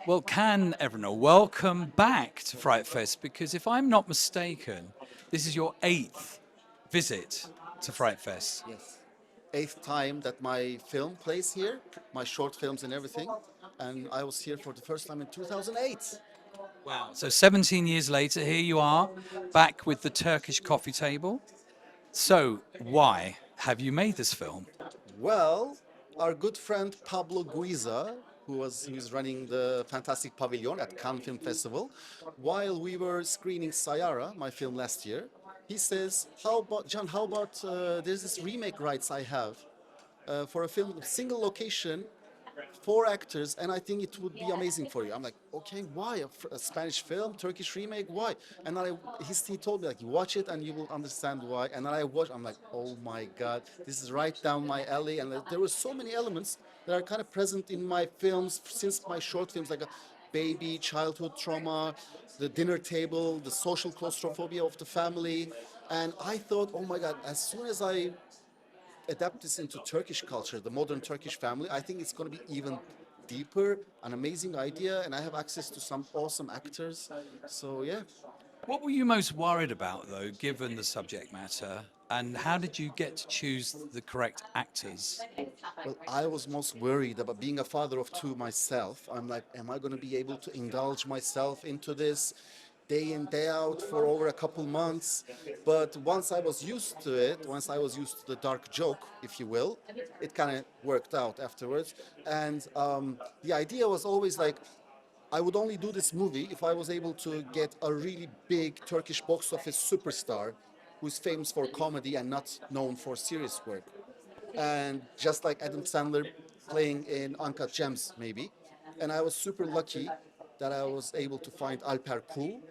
Well, Can Evrenol, welcome back to FrightFest because if I'm not mistaken, this is your eighth visit to FrightFest. Yes. Eighth time that my film plays here, my short films and everything. And I was here for the first time in 2008. Wow. So 17 years later, here you are, back with the Turkish coffee table. So, why have you made this film? Well, our good friend Pablo Guiza, who's running the Fantastic Pavilion at Cannes Film Festival, while we were screening Sayara, my film last year, he says, "How about John? How about there's this remake rights I have for a film, single location, four actors, and I think it would be amazing for you." I'm like, okay, why a Spanish film, Turkish remake? Why? And then he told me like, you watch it and you will understand why. And then I watched. I'm like, oh my god, this is right down my alley. And there were so many elements that are kind of present in my films since my short films, like a baby, childhood trauma, the dinner table, the social claustrophobia of the family. And I thought, oh my god, as soon as I adapt this into Turkish culture, the modern Turkish family, I think it's going to be even deeper, an amazing idea, and I have access to some awesome actors. So yeah, What were you most worried about, though, given the subject matter? And how did you get to choose the correct actors? well, I was most worried about being a father of two myself. I'm like, am I going to be able to indulge myself into this day in, day out for over a couple months? But once I was used to it, once I was used to the dark joke, if you will, it kind of worked out afterwards. And the idea was always like, I would only do this movie if I was able to get a really big Turkish box office superstar who's famous for comedy and not known for serious work. And just like Adam Sandler playing in Uncut Gems, maybe. And I was super lucky that I was able to find Alper Kul,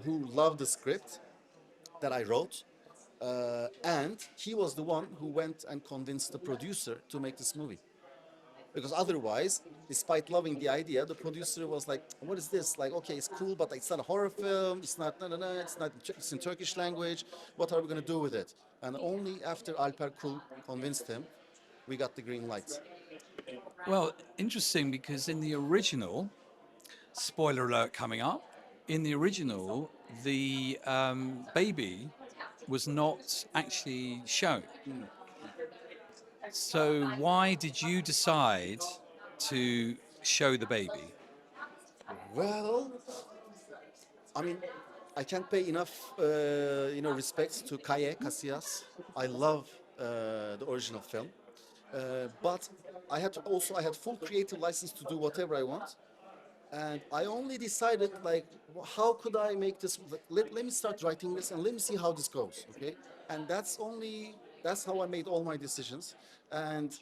who loved the script that I wrote. And he was the one who went and convinced the producer to make this movie. Because otherwise, despite loving the idea, the producer was like, "What is this? Like, okay, it's cool, but it's not a horror film. It's not, no, no, no. It's not. It's in Turkish language. What are we gonna do with it?" And only after Alper Kul convinced him, we got the green light. Well, interesting because in the original, spoiler alert coming up, in the original, the baby was not actually shown. So, why did you decide to show the baby? Well, I mean, I can't pay enough, respects to Kaye Casillas. I love the original film, but I had full creative license to do whatever I want. And I only decided like, how could I make this? Let me start writing this and let me see how this goes. Okay, and that's how I made all my decisions. And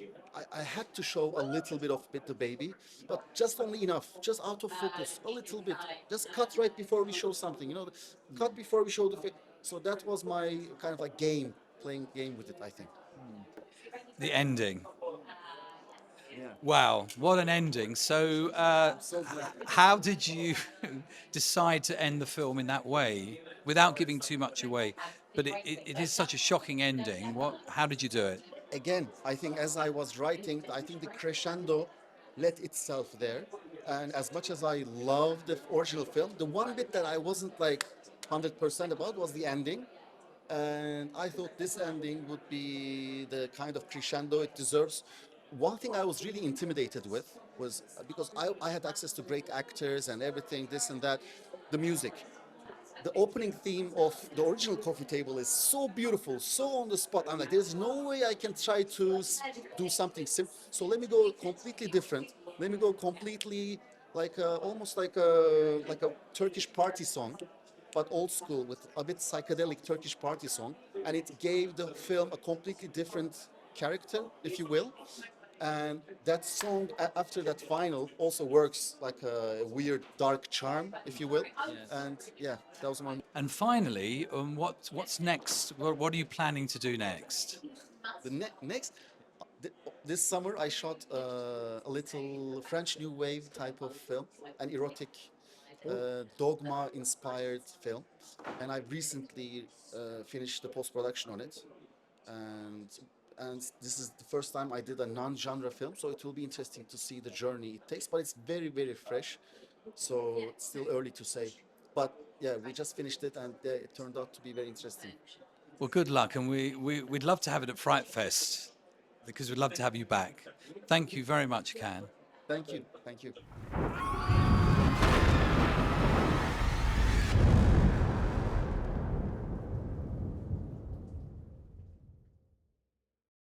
I had to show a little bit of the baby, but just only enough, just out of focus, a little bit. Just cut right before we show something, cut before we show the face. So that was my kind of like playing game with it, I think. The ending. Yeah, Wow, what an ending. So, I'm so glad. how did you decide to end the film in that way without giving too much away? But it is such a shocking ending. How did you do it? Again, I think as I was writing, I think the crescendo let itself there. And as much as I love the original film, the one bit that I wasn't like 100% about was the ending. And I thought this ending would be the kind of crescendo it deserves. One thing I was really intimidated with was because I had access to great actors and everything, this and that, the music. The opening theme of the original coffee table is so beautiful, so on the spot. I'm like, there's no way I can try to do something simple. So let me go completely different. Let me go completely like almost like a Turkish party song, but old school with a bit psychedelic Turkish party song, and it gave the film a completely different character, if you will. And that song after that final also works like a weird dark charm, if you will. And yeah, that was my And finally, what's next? What are you planning to do next? next. This summer I shot a little French New Wave type of film, an erotic dogma inspired film, and I recently finished the post production on it, and and this is the first time I did a non-genre film, so it will be interesting to see the journey it takes. But it's very, very fresh, so it's still early to say. But yeah, we just finished it, and it turned out to be very interesting. Well, good luck, and we'd love to have it at Fright Fest because we'd love to have you back. Thank you very much, Can. Thank you, thank you.